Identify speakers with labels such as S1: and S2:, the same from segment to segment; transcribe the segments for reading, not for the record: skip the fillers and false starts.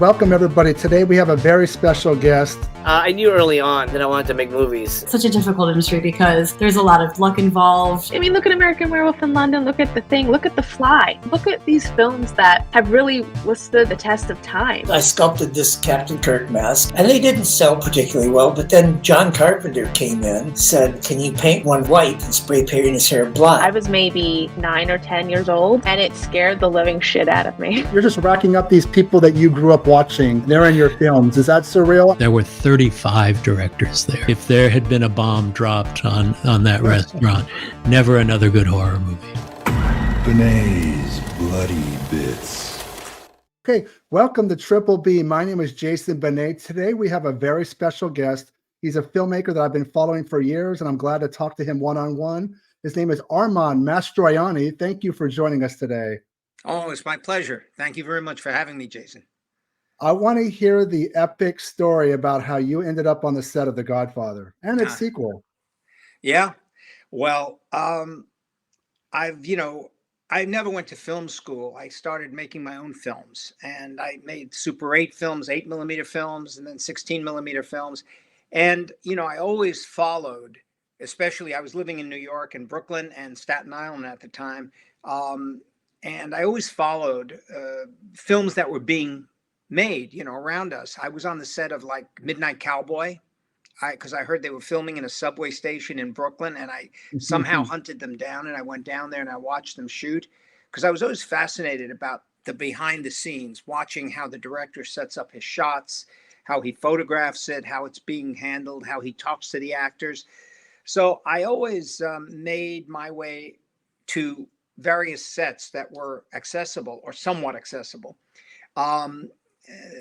S1: Welcome, everybody. Today we have a very special guest.
S2: I knew early on that I wanted to make movies.
S3: Such a difficult industry because there's a lot of luck involved.
S4: I mean, look at American Werewolf in London, look at The Thing, look at The Fly. Look at these films that have really withstood the test of time.
S5: I sculpted this Captain Kirk mask, and they didn't sell particularly well, but then John Carpenter came in, said, can you paint one white and spray paint his hair black?
S4: I was maybe 9 or 10 years old, and it scared the living shit out of me.
S1: You're just racking up these people that you grew up watching. They're in your films. Is that surreal?
S6: There were 35 directors there. If there had been a bomb dropped on that restaurant, never another good horror movie.
S7: Benet's Bloody Bits.
S1: Okay, welcome to Triple B. My name is Jason Benet. Today we have a very special guest. He's a filmmaker that I've been following for years, and I'm glad to talk to him one-on-one. His name is Armand Mastroianni. Thank you for joining us today.
S8: Oh, it's my pleasure. Thank you very much for having me, Jason.
S1: I want to hear the epic story about how you ended up on the set of The Godfather and its sequel.
S8: Yeah. Well, I never went to film school. I started making my own films, and I made Super 8 films, 8mm films, and then 16mm films. And, I always followed, especially I was living in New York and Brooklyn and Staten Island at the time. And I always followed films that were being made, around us. I was on the set of like Midnight Cowboy, because I heard they were filming in a subway station in Brooklyn, and I somehow hunted them down, and I went down there and I watched them shoot, because I was always fascinated about the behind the scenes, watching how the director sets up his shots, how he photographs it, how it's being handled, how he talks to the actors. So I always made my way to various sets that were accessible or somewhat accessible.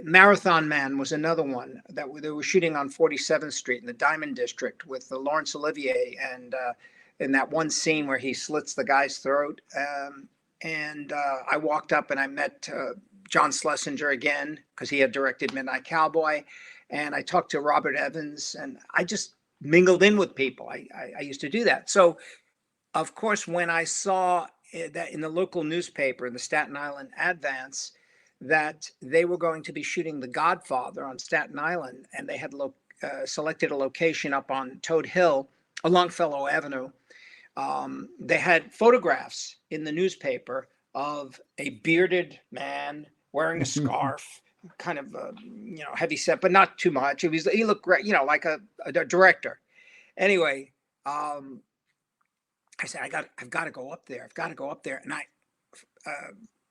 S8: Marathon Man was another one that they were shooting on 47th Street in the Diamond District with Laurence Olivier, and in that one scene where he slits the guy's throat. I walked up and I met John Schlesinger again, because he had directed Midnight Cowboy, and I talked to Robert Evans, and I just mingled in with people. I used to do that. So, of course, when I saw that in the local newspaper, in the Staten Island Advance, that they were going to be shooting The Godfather on Staten Island, and they had selected a location up on Toad Hill along Fellow Avenue. They had photographs in the newspaper of a bearded man wearing a scarf, kind of heavy set, but not too much. He looked great, like a director. Anyway, I said, I've got to go up there. I've got to go up there. And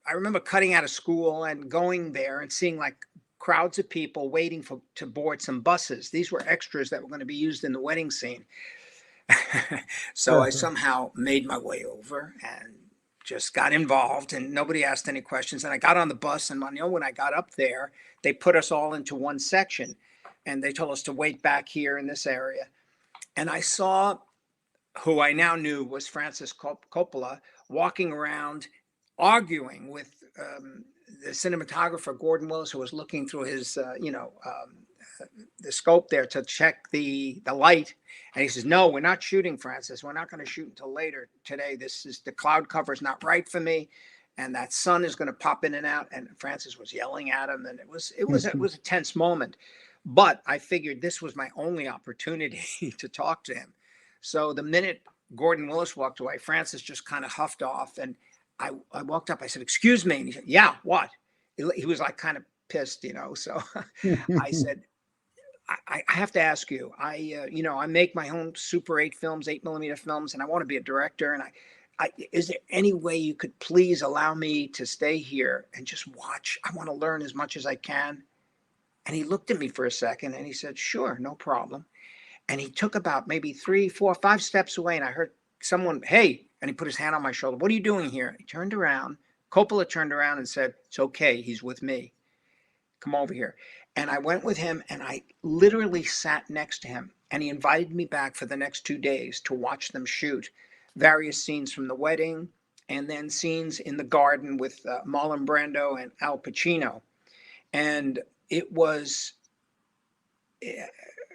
S8: I remember cutting out of school and going there and seeing like crowds of people waiting to board some buses. These were extras that were going to be used in the wedding scene. So I somehow made my way over and just got involved, and nobody asked any questions. And I got on the bus, and when I got up there, they put us all into one section, and they told us to wait back here in this area. And I saw who I now knew was Francis Coppola walking around arguing with the cinematographer Gordon Willis, who was looking through his the scope there to check the light. And he says, no, we're not shooting, Francis. We're not going to shoot until later today. The cloud cover is not right for me, and that sun is going to pop in and out. And Francis was yelling at him, and it was a tense moment. But I figured this was my only opportunity to talk to him. So the minute Gordon Willis walked away, Francis just kind of huffed off, and I walked up. I said, excuse me. And he said, yeah, what? He was like kind of pissed, So I said, I have to ask you, I make my own Super 8 films, 8mm films, and I want to be a director. And is there any way you could please allow me to stay here and just watch? I want to learn as much as I can. And he looked at me for a second and he said, sure, no problem. And he took about maybe 3, 4, 5 steps away, and I heard someone, hey, and he put his hand on my shoulder. What are you doing here? He turned around. Coppola turned around and said, it's okay. He's with me. Come over here. And I went with him, and I literally sat next to him, and he invited me back for the next 2 days to watch them shoot various scenes from the wedding, and then scenes in the garden with Marlon Brando and Al Pacino. And it was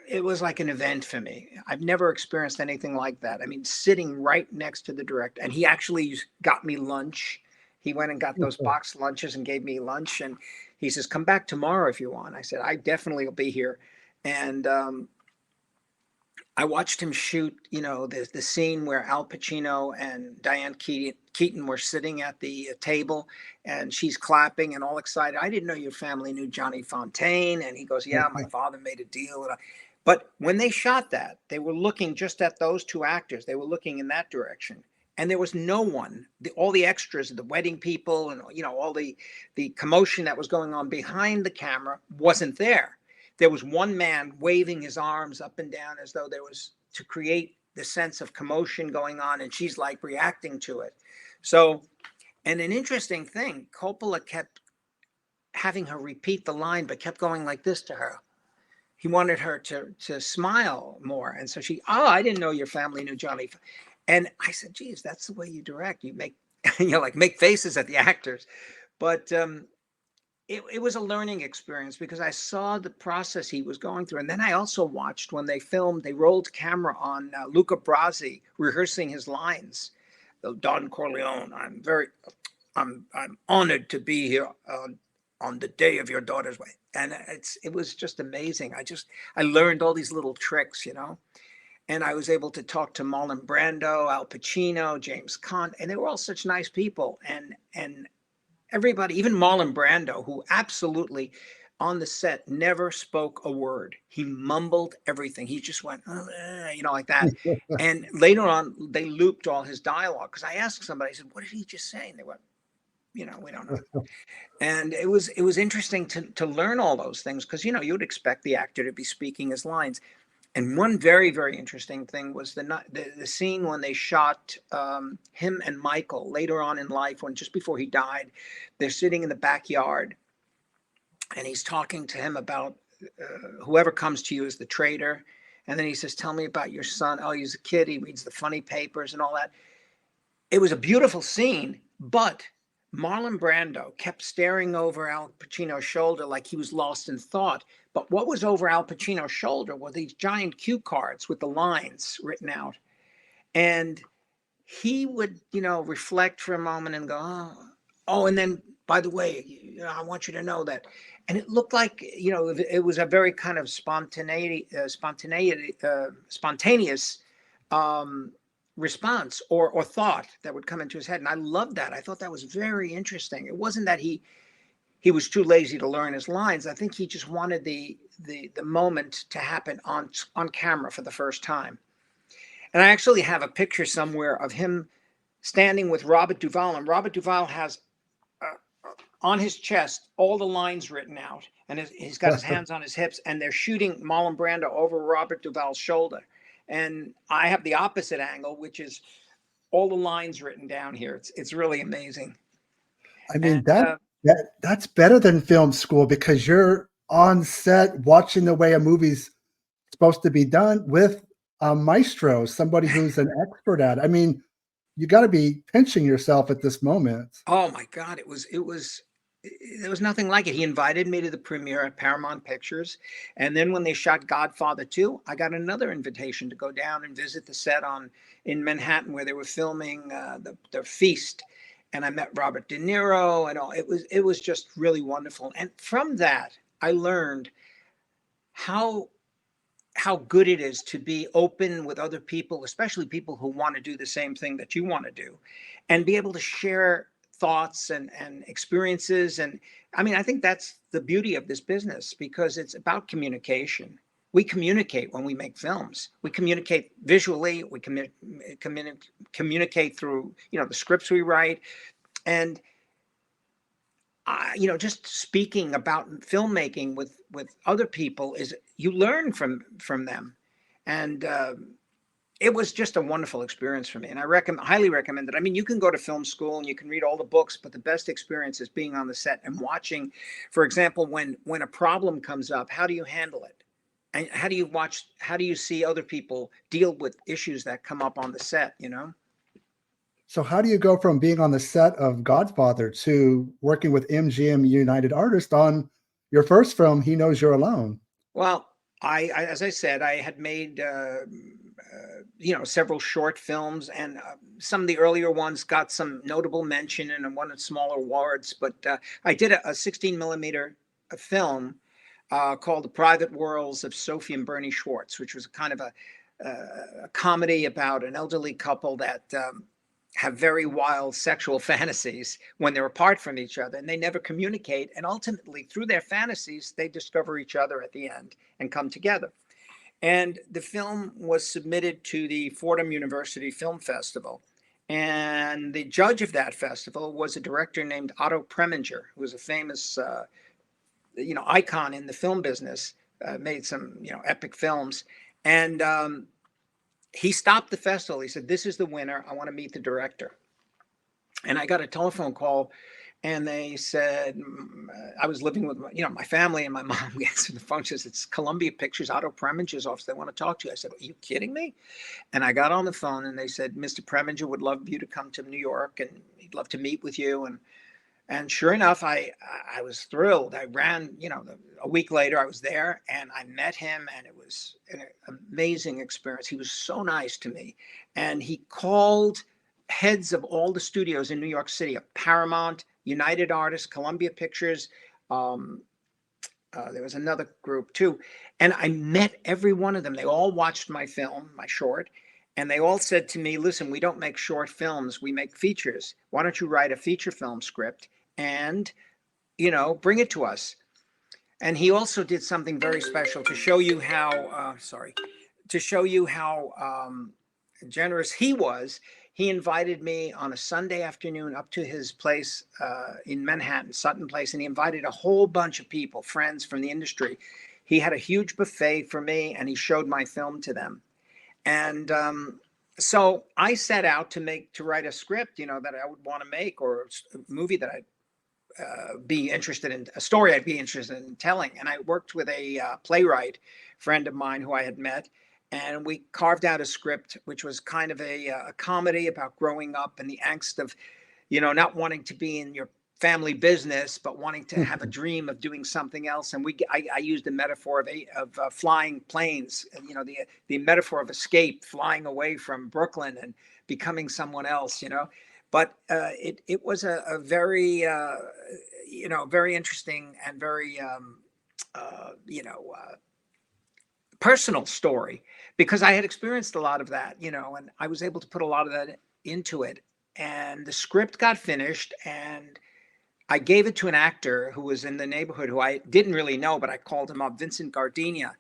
S8: like an event for me. I've never experienced anything like that. I mean, sitting right next to the director, and he actually got me lunch. He went and got those boxed lunches and gave me lunch. And he says, come back tomorrow if you want. I said, I definitely will be here. And I watched him shoot, the scene where Al Pacino and Diane Keaton were sitting at the table, and she's clapping and all excited. I didn't know your family knew Johnny Fontaine. And he goes, yeah, my father made a deal. But when they shot that, they were looking just at those two actors. They were looking in that direction. And there was no one, all the extras, the wedding people, and all the commotion that was going on behind the camera wasn't there. There was one man waving his arms up and down as though there was to create the sense of commotion going on, and she's like reacting to it. So, and an interesting thing, Coppola kept having her repeat the line, but kept going like this to her. He wanted her to smile more. And so I didn't know your family knew Johnny. And I said, geez, that's the way you direct. You make, make faces at the actors. But it was a learning experience because I saw the process he was going through. And then I also watched when they rolled camera on Luca Brasi rehearsing his lines. Don Corleone, I'm honored to be here on the day of your daughter's wedding. And it was just amazing. I learned all these little tricks, and I was able to talk to Marlon Brando, Al Pacino, James Caan, and they were all such nice people. And everybody, even Marlon Brando, who absolutely on the set never spoke a word. He mumbled everything. He just went, like that. And later on, they looped all his dialogue. Because I asked somebody, I said, what did he just say? And they went, we don't know. And it was interesting to learn all those things because, you would expect the actor to be speaking his lines. And one very, very interesting thing was the scene when they shot him and Michael later on in life, just before he died. They're sitting in the backyard, and he's talking to him about whoever comes to you as the traitor. And then he says, tell me about your son. Oh, he's a kid. He reads the funny papers and all that. It was a beautiful scene, but Marlon Brando kept staring over Al Pacino's shoulder like he was lost in thought. But what was over Al Pacino's shoulder were these giant cue cards with the lines written out. And he would, reflect for a moment and go, oh, and then, by the way, I want you to know that. And it looked like, it was a very kind of spontaneous response or thought that would come into his head. And I loved that. I thought that was very interesting. It wasn't that he was too lazy to learn his lines. I think he just wanted the moment to happen on camera for the first time. And I actually have a picture somewhere of him standing with Robert Duvall, and Robert Duvall has on his chest all the lines written out, and he's got his hands on his hips, and they're shooting Marlon Brando over Robert Duvall's shoulder. And I have the opposite angle, which is all the lines written down here. It's really amazing.
S1: I mean, that's better than film school because you're on set watching the way a movie's supposed to be done with a maestro, somebody who's an expert at it. I mean, you got to be pinching yourself at this moment.
S8: Oh my God, there was nothing like it. He invited me to the premiere at Paramount Pictures. And then when they shot Godfather 2, I got another invitation to go down and visit the set in Manhattan where they were filming their Feast. And I met Robert De Niro and all. It was just really wonderful. And from that, I learned how good it is to be open with other people, especially people who want to do the same thing that you want to do, and be able to share thoughts and experiences. And I mean, I think that's the beauty of this business because it's about communication. We communicate when we make films. We communicate visually. We communicate through, the scripts we write. And, just speaking about filmmaking with other people is you learn from them. And it was just a wonderful experience for me. And I highly recommend it. I mean, you can go to film school and you can read all the books, but the best experience is being on the set and watching, for example, when a problem comes up, how do you handle it? And how do you see other people deal with issues that come up on the set,
S1: So how do you go from being on the set of Godfather to working with MGM United Artists on your first film, He Knows You're Alone?
S8: Well, as I said, I had made, several short films, and some of the earlier ones got some notable mention and won smaller awards. But I did a 16 millimeter film called The Private Worlds of Sophie and Bernie Schwartz, which was a kind of a comedy about an elderly couple that have very wild sexual fantasies when they're apart from each other, and they never communicate. And ultimately, through their fantasies, they discover each other at the end and come together. And the film was submitted to the Fordham University Film Festival. And the judge of that festival was a director named Otto Preminger, who was a famous, icon in the film business, made some, epic films. And he stopped the festival. He said, "This is the winner. I want to meet the director." And I got a telephone call, and they said, I was living with my family, and my mom answered the phone. She says, "It's Columbia Pictures, Otto Preminger's office. They want to talk to you." I said, "Are you kidding me?" And I got on the phone, and they said, "Mr. Preminger would love you to come to New York, and he'd love to meet with you." And sure enough, I was thrilled. I ran, a week later, I was there, and I met him, and it was an amazing experience. He was so nice to me. And he called heads of all the studios in New York City, of Paramount, United Artists, Columbia Pictures. There was another group too. And I met every one of them. They all watched my film, my short. And they all said to me, "Listen, we don't make short films, we make features. Why don't you write a feature film script and, bring it to us?" And he also did something very special to show you how, generous he was. He invited me on a Sunday afternoon up to his place in Manhattan, Sutton Place, and he invited a whole bunch of people, friends from the industry. He had a huge buffet for me, and he showed my film to them. And so I set out to write a script, that I would want to make, or a movie that I'd be interested in, a story I'd be interested in telling. And I worked with a playwright friend of mine who I had met, and we carved out a script, which was kind of a comedy about growing up and the angst of, not wanting to be in your family business, but wanting to have a dream of doing something else. And I used the metaphor of flying planes, the metaphor of escape, flying away from Brooklyn and becoming someone else, But it was a very, very interesting and very, personal story, because I had experienced a lot of that, and I was able to put a lot of that into it. And the script got finished, and I gave it to an actor who was in the neighborhood who I didn't really know, but I called him up, Vincent Gardenia.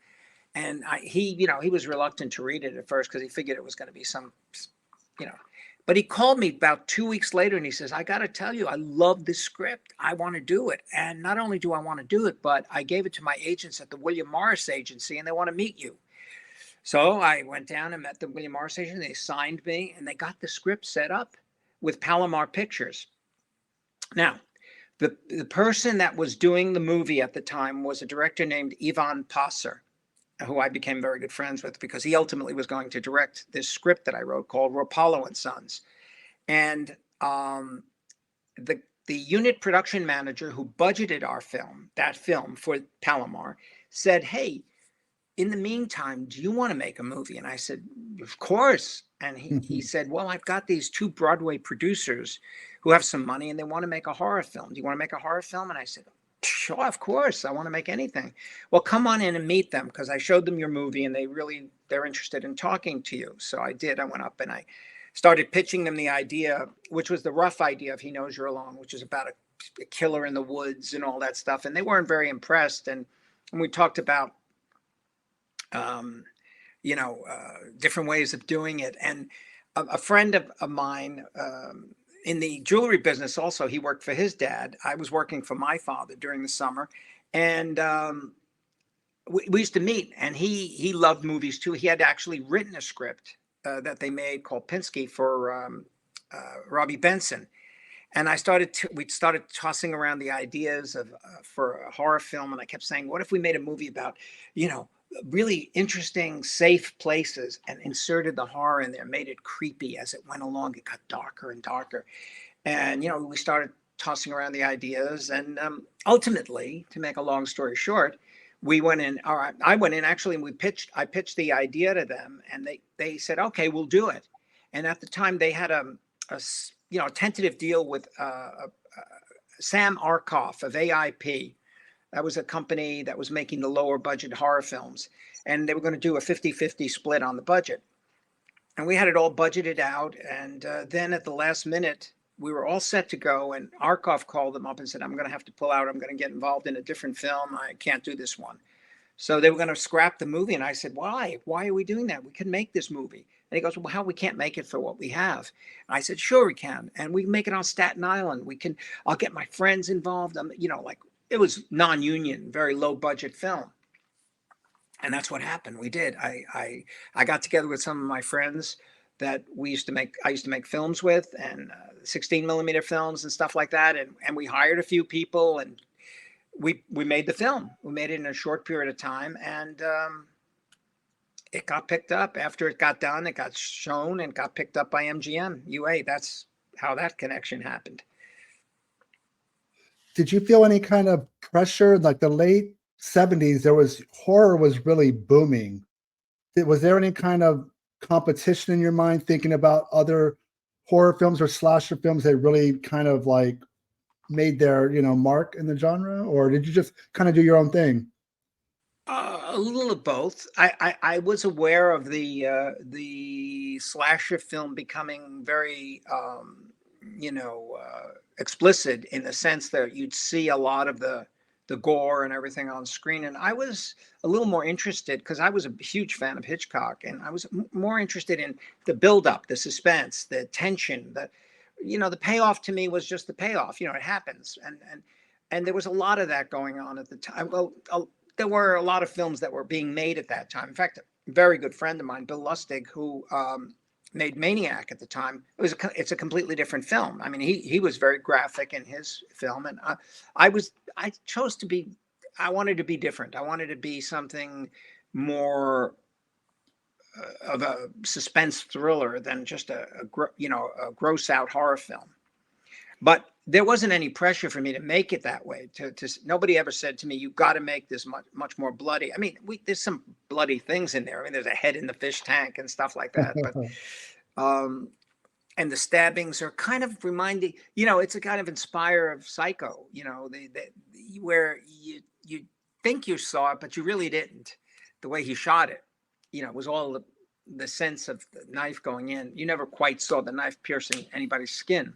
S8: And he was reluctant to read it at first because he figured it was going to be some, but he called me about 2 weeks later, and he says, "I got to tell you, I love this script. I want to do it. And not only do I want to do it, but I gave it to my agents at the William Morris Agency, and they want to meet you." So I went down and met the William Morris Agency. They signed me, and they got the script set up with Palomar Pictures. Now, the person that was doing the movie at the time was a director named Ivan Passer, who I became very good friends with, because he ultimately was going to direct this script that I wrote called Rapallo and Sons. And the unit production manager who budgeted that film for Palomar, said, "Hey, in the meantime, do you want to make a movie?" And I said, "Of course." And he said, "Well, I've got these 2 Broadway producers who have some money, and they want to make a horror film. Do you want to make a horror film?" And I said, "Sure, of course. I want to make anything." "Well, come on in and meet them, because I showed them your movie, and they're interested in talking to you." So I did. I went up and I started pitching them the idea, which was the rough idea of He Knows You're Alone, which is about a killer in the woods and all that stuff. And they weren't very impressed. And we talked about, different ways of doing it. And a friend of mine, in the jewelry business also, he worked for his dad. I was working for my father during the summer. And we used to meet, and he loved movies too. He had actually written a script that they made called Pinsky for Robbie Benson. And we started tossing around the ideas for a horror film. And I kept saying, what if we made a movie about, really interesting, safe places, and inserted the horror in there, made it creepy as it went along. It got darker and darker. And, we started tossing around the ideas. And ultimately, to make a long story short, we went in, all right, I went in actually, and I pitched the idea to them, and they said, okay, we'll do it. And at the time they had a tentative deal with Sam Arkoff of AIP. That was a company that was making the lower budget horror films, and they were going to do a 50-50 split on the budget. And we had it all budgeted out. And then at the last minute, we were all set to go. And Arkoff called them up and said, I'm going to have to pull out. I'm going to get involved in a different film. I can't do this one. So they were going to scrap the movie. And I said, why? Why are we doing that? We can make this movie. And he goes, well, how? We can't make it for what we have. And I said, sure, we can. And we can make it on Staten Island. I'll get my friends involved. It was non-union, very low budget film. And that's what happened. We did. I got together with some of my friends that I used to make films with, and 16 millimeter films and stuff like that. And we hired a few people, and we made the film. We made it in a short period of time, and it got picked up. After it got done, it got shown and got picked up by MGM UA. That's how that connection happened.
S1: Did you feel any kind of pressure? Like the late 70s, horror was really booming. Was there any kind of competition in your mind, thinking about other horror films or slasher films that really kind of like made their mark in the genre, or did you just kind of do your own thing?
S8: A little of both. I was aware of the slasher film becoming very explicit, in the sense that you'd see a lot of the gore and everything on screen. And I was a little more interested, because I was a huge fan of Hitchcock, and I was more interested in the buildup, the suspense, the tension, the payoff to me was just the payoff. It happens. And there was a lot of that going on at the time. Well, there were a lot of films that were being made at that time. In fact, a very good friend of mine, Bill Lustig, who made Maniac at the time, it's a completely different film. I mean, he was very graphic in his film, and I wanted to be different. I wanted to be something more of a suspense thriller than just a gross out horror film. But there wasn't any pressure for me to make it that way. Nobody ever said to me, "You've got to make this much more bloody." I mean, there's some bloody things in there. I mean, there's a head in the fish tank and stuff like that. But and the stabbings are kind of reminding. It's a kind of inspire of Psycho. Where you think you saw it, but you really didn't. The way he shot it, it was all the sense of the knife going in. You never quite saw the knife piercing anybody's skin.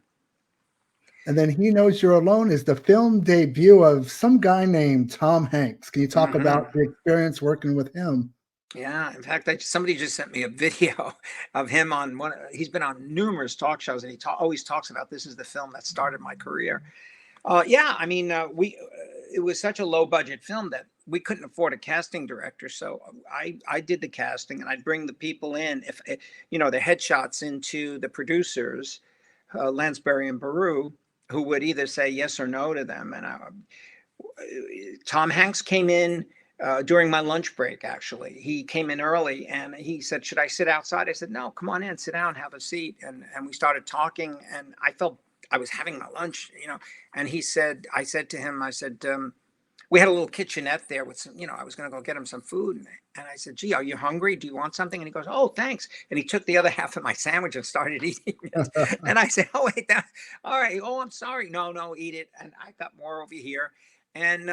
S1: And then He Knows You're Alone is the film debut of some guy named Tom Hanks. Can you talk about the experience working with him?
S8: Yeah. In fact, somebody just sent me a video of him on one. He's been on numerous talk shows, and he always talks about, this is the film that started my career. I mean, it was such a low budget film that we couldn't afford a casting director. So I did the casting, and I'd bring the people in, the headshots into the producers, Lansbury and Baru, who would either say yes or no to them. And Tom Hanks came in during my lunch break, actually. He came in early, and he said, "Should I sit outside?" I said, "No, come on in, sit down, have a seat." And we started talking, and I felt I was having my lunch, and I said to him, we had a little kitchenette there with some, I was going to go get him some food. And I said, "Gee, are you hungry? Do you want something?" And he goes, "Oh, thanks." And he took the other half of my sandwich and started eating it. And I said, "Oh, wait, all right. Oh, I'm sorry. No, eat it." And I got more over here. And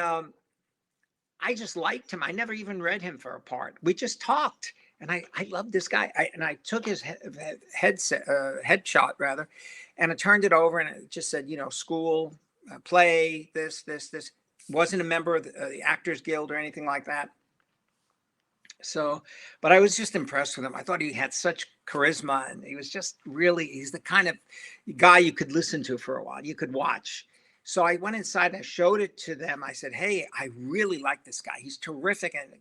S8: I just liked him. I never even read him for a part. We just talked. And I loved this guy. I took his headshot, rather, and I turned it over, and it just said, school, play, this. Wasn't a member of the Actors Guild or anything like that. So, but I was just impressed with him. I thought he had such charisma, and he was just he's the kind of guy you could listen to for a while. You could watch. So I went inside and I showed it to them. I said, "Hey, I really like this guy. He's terrific." And they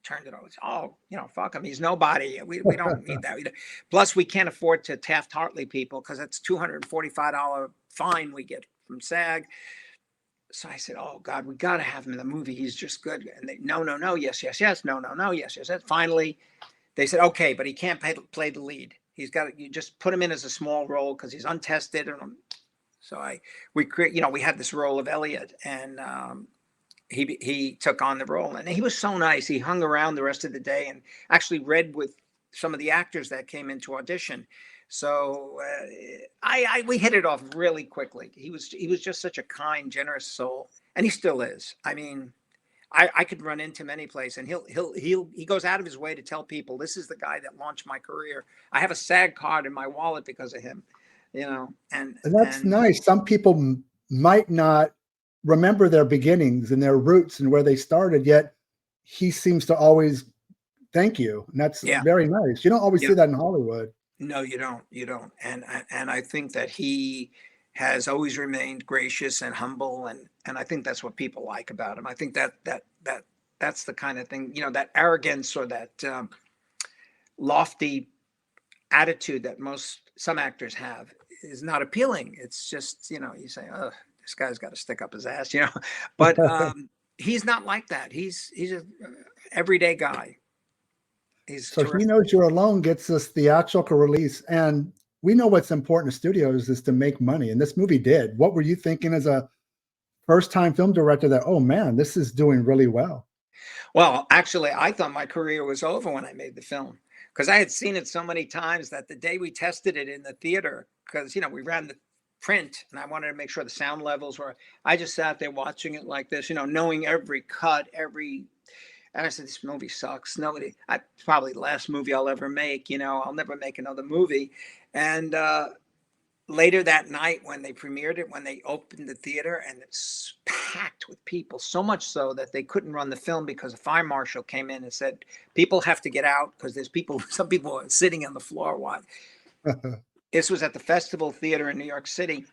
S8: turned it over. "Oh, fuck him. He's nobody. We don't need that. Plus, we can't afford to Taft-Hartley people, because it's $245 fine we get from SAG." So I said, "Oh God, we got to have him in the movie. He's just good." And they, no, yes, no, yes. Finally, they said, "Okay, but he can't play the lead. You just put him in as a small role, because he's untested." And so we had this role of Elliot, and he took on the role, and he was so nice. He hung around the rest of the day and actually read with some of the actors that came into audition. So we hit it off really quickly. He was just such a kind, generous soul, and he still is. I mean, I could run into him any place, and he goes out of his way to tell people, this is the guy that launched my career. I have a SAG card in my wallet because of him, you know. And
S1: that's nice. Some people might not remember their beginnings and their roots and where they started, yet he seems to always thank you, and that's very nice. You don't always see that in Hollywood.
S8: No, you don't. And I think that he has always remained gracious and humble, and I think that's what people like about him. I think that's the kind of thing, you know, that arrogance or that lofty attitude that some actors have is not appealing. It's just, you know, you say, oh, this guy's got to stick up his ass, you know. But he's not like that. He's a everyday guy.
S1: So He Knows You're Alone gets this theatrical release, and we know what's important to studios is to make money, and this movie did. What were you thinking as a first-time film director that, oh man, this is doing really well?
S8: Well, actually, I thought my career was over when I made the film, because I had seen it so many times that the day we tested it in the theater, because, you know, we ran the print and I wanted to make sure the sound levels were, I just sat there watching it like this, you know, knowing every cut, and I said, this movie sucks. Probably the last movie I'll ever make, you know, I'll never make another movie. And later that night when they premiered it, when they opened the theater, and it's packed with people, so much so that they couldn't run the film because a fire marshal came in and said, people have to get out because some people are sitting on the floor. Why? This was at the Festival Theater in New York City.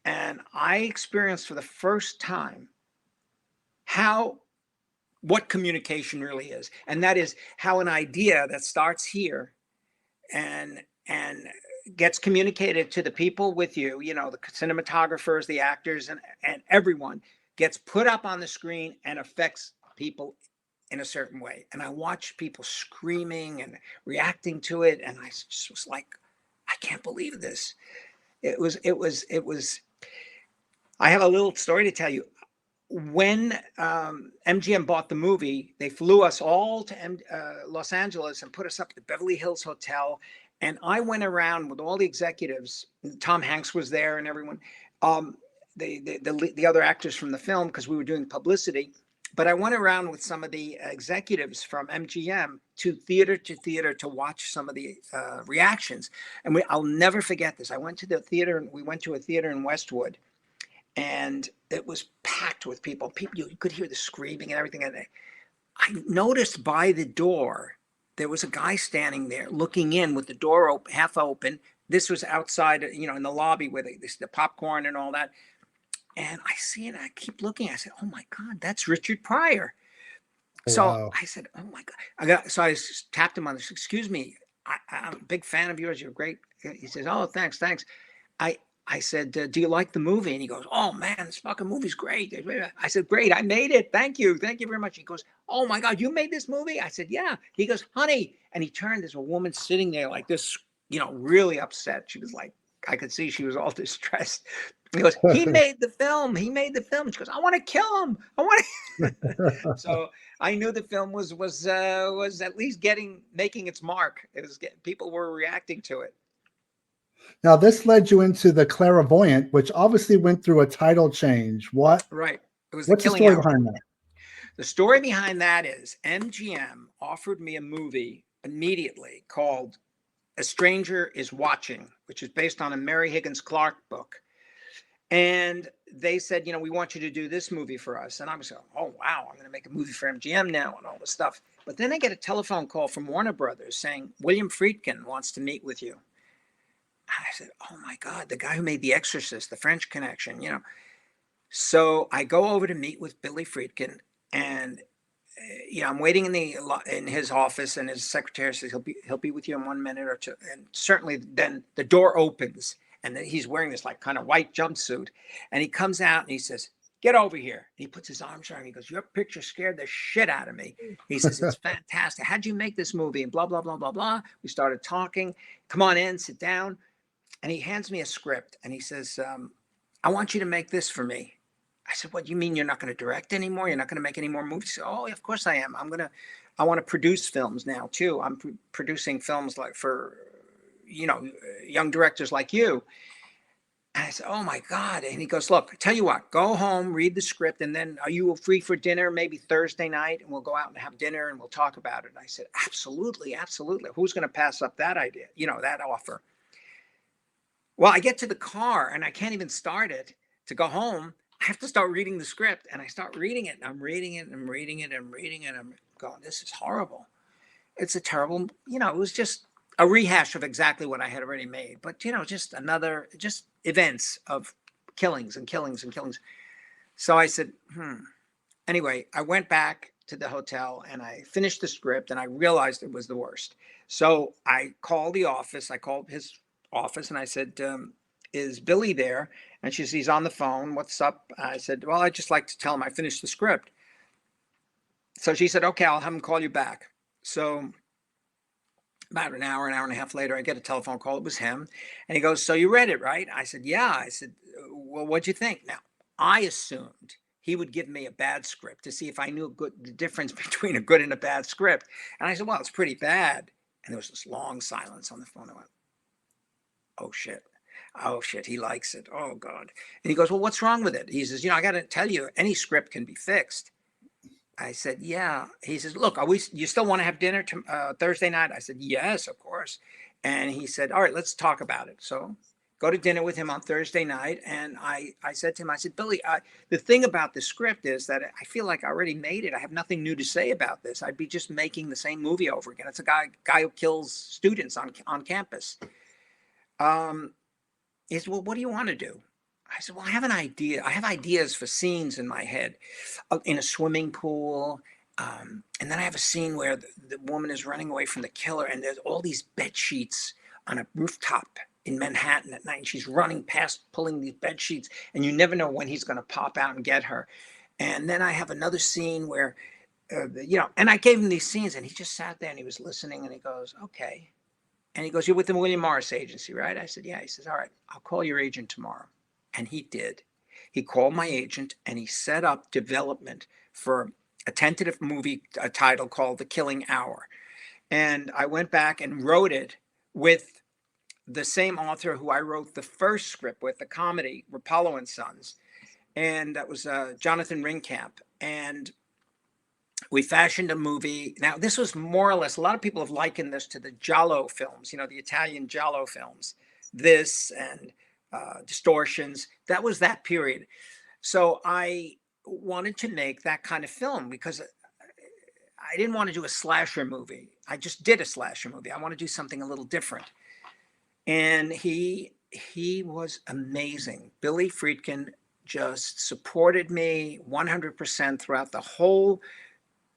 S8: And I experienced for the first time what communication really is. And that is how an idea that starts here and gets communicated to the people with you, you know, the cinematographers, the actors, and everyone, gets put up on the screen and affects people in a certain way. And I watched people screaming and reacting to it, and I just was like, I can't believe this. It was I have a little story to tell you. When MGM bought the movie, they flew us all to Los Angeles and put us up at the Beverly Hills Hotel. And I went around with all the executives. Tom Hanks was there and everyone, the other actors from the film, because we were doing publicity. But I went around with some of the executives from MGM to theater to watch some of the reactions. And I'll never forget this. I went to the theater, and we went to a theater in Westwood. And it was packed with people. You could hear the screaming and everything. And I noticed by the door, there was a guy standing there looking in with the door half open. This was outside, you know, in the lobby with the popcorn and all that. And I see it. I keep looking. I said, oh, my God, that's Richard Pryor. So wow. I said, oh, my God. So I tapped him on this. Excuse me. I'm a big fan of yours. You're great. He says, oh, thanks. I said, do you like the movie? And he goes, oh, man, this fucking movie's great. I said, great, I made it. Thank you. Thank you very much. He goes, oh, my God, you made this movie? I said, yeah. He goes, honey. And he turned, there's a woman sitting there like this, you know, really upset. She was like, I could see she was all distressed. He goes, he made the film. He goes, I want to kill him. So I knew the film was at least making its mark. People were reacting to it.
S1: Now, this led you into the Clairvoyant, which obviously went through a title change. What?
S8: Right. It was
S1: What's the story behind that?
S8: The story behind that is MGM offered me a movie immediately called A Stranger is Watching, which is based on a Mary Higgins Clark book. And they said, you know, we want you to do this movie for us. And I was like, oh, wow, I'm going to make a movie for MGM now and all this stuff. But then I get a telephone call from Warner Brothers saying, William Friedkin wants to meet with you. I said, oh, my God, the guy who made The Exorcist, The French Connection, you know. So I go over to meet with Billy Friedkin, and you know, I'm waiting in his office, and his secretary says he'll be with you in 1 minute or two. And certainly then the door opens, and then he's wearing this like kind of white jumpsuit, and he comes out and he says, get over here. And he puts his arms around me. He goes, your picture scared the shit out of me. He says, it's fantastic. How'd you make this movie? And blah, blah, blah, blah, blah. We started talking. Come on in, sit down. And he hands me a script, and he says, I want you to make this for me. I said, what, you mean you're not going to direct anymore? You're not going to make any more movies? Said, oh, of course I am. I want to produce films now too. I'm producing films like for, young directors like you. And I said, oh my God. And he goes, look, tell you what, go home, read the script. And then are you free for dinner? Maybe Thursday night, and we'll go out and have dinner and we'll talk about it. And I said, absolutely. Absolutely. Who's going to pass up that idea? That offer. Well, I get to the car and I can't even start it to go home. I have to start reading the script, and I start reading it, and I'm reading it, and I'm reading it, and I'm reading it. And I'm going, this is horrible. It's a terrible, it was just a rehash of exactly what I had already made. But, just events of killings and killings and killings. So I said, Anyway, I went back to the hotel and I finished the script, and I realized it was the worst. So I called the office. I called his office and I said, is Billy there? And she says, he's on the phone. What's up? I said, well, I'd just like to tell him I finished the script. So she said, okay, I'll have him call you back. So about an hour and a half later, I get a telephone call. It was him. And he goes, so you read it, right? I said, yeah. I said, well, what'd you think? Now, I assumed he would give me a bad script to see if I knew the difference between a good and a bad script. And I said, well, it's pretty bad. And there was this long silence on the phone. I went, oh shit, he likes it. Oh God. And he goes, well, what's wrong with it? He says, I got to tell you, any script can be fixed. I said, yeah. He says, look, you still want to have dinner Thursday night? I said, yes, of course. And he said, all right, let's talk about it. So go to dinner with him on Thursday night. And I said to him, I said, Billy, the thing about the script is that I feel like I already made it. I have nothing new to say about this. I'd be just making the same movie over again. It's a guy who kills students on campus. He said, well, what do you want to do? I said, well, I have an idea. I have ideas for scenes in my head, in a swimming pool. And then I have a scene where the woman is running away from the killer, and there's all these bed sheets on a rooftop in Manhattan at night. And she's running past, pulling these bed sheets, and you never know when he's going to pop out and get her. And then I have another scene where, and I gave him these scenes, and he just sat there and he was listening, and he goes, okay. And he goes, you're with the William Morris agency, right? I said, yeah. He says, all right, I'll call your agent tomorrow. And he did. He called my agent and he set up development for a tentative movie title called The Killing Hour. And I went back and wrote it with the same author who I wrote the first script with, the comedy, Rapallo and Sons. And that was Jonathan Ringkamp. And we fashioned a movie. Now, this was more or less, a lot of people have likened this to the Giallo films, the Italian Giallo films. This and Distortions, that was that period. So I wanted to make that kind of film because I didn't want to do a slasher movie. I just did a slasher movie. I want to do something a little different. And he was amazing. Billy Friedkin just supported me 100% throughout the whole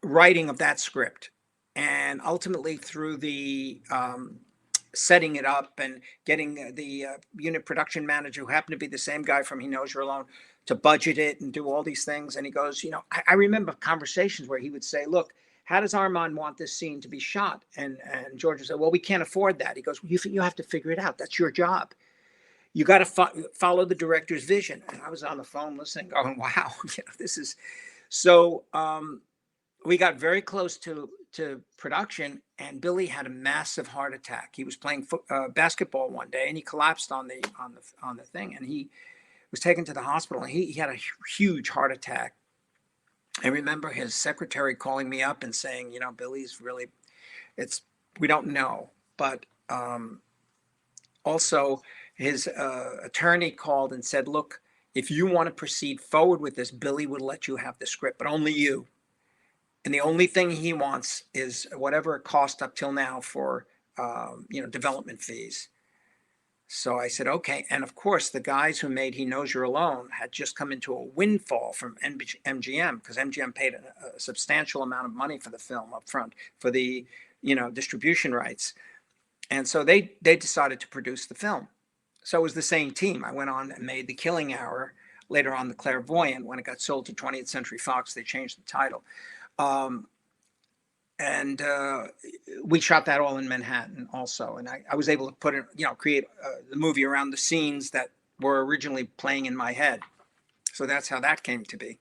S8: writing of that script. And ultimately through the setting it up and getting the unit production manager, who happened to be the same guy from He Knows You're Alone, to budget it and do all these things. And he goes, I remember conversations where he would say, look, how does Armand want this scene to be shot? And George would say, well, we can't afford that. He goes, you have to figure it out. That's your job. You got to follow the director's vision. And I was on the phone listening, going, wow, this is so. We got very close to production, and Billy had a massive heart attack. He was playing basketball one day, and he collapsed on the thing, and he was taken to the hospital. And he had a huge heart attack. I remember his secretary calling me up and saying, Billy's really, we don't know, but also his attorney called and said, look, if you want to proceed forward with this, Billy would let you have the script, but only you. And the only thing he wants is whatever it cost up till now for, development fees. So I said, okay. And of course, the guys who made He Knows You're Alone had just come into a windfall from MGM, because MGM paid a substantial amount of money for the film up front for the, distribution rights. And so they decided to produce the film. So it was the same team. I went on and made The Killing Hour, later on The Clairvoyant. When it got sold to 20th Century Fox, they changed the title. And we shot that all in Manhattan also. And I was able to create the movie around the scenes that were originally playing in my head. So that's how that came to be.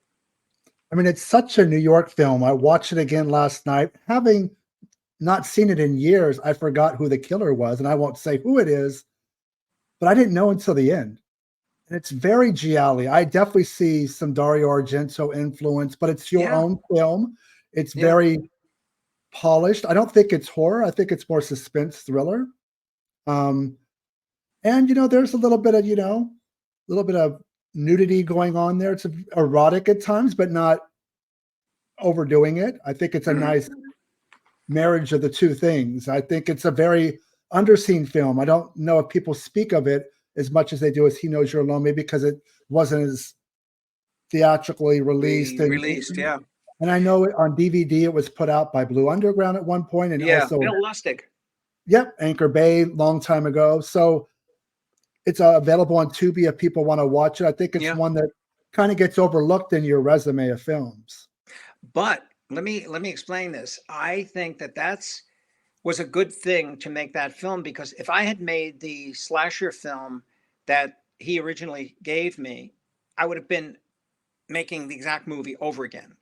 S1: I mean, it's such a New York film. I watched it again last night. Having not seen it in years, I forgot who the killer was, and I won't say who it is, but I didn't know until the end. And it's very giallo. I definitely see some Dario Argento influence, but it's your own film. It's very polished. I don't think it's horror. I think it's more suspense thriller. And there's a little bit of nudity going on there. It's erotic at times, but not overdoing it. I think it's a nice marriage of the two things. I think it's a very underseen film. I don't know if people speak of it as much as they do as He Knows You're Alone, maybe because it wasn't as theatrically released.
S8: Yeah.
S1: And I know on DVD it was put out by Blue Underground at one point, and also
S8: Bill Lustig.
S1: Yep, Anchor Bay, long time ago. So it's available on Tubi if people want to watch it. I think it's one that kind of gets overlooked in your resume of films.
S8: But let me explain this. I think that was a good thing to make that film, because if I had made the slasher film that he originally gave me, I would have been making the exact movie over again.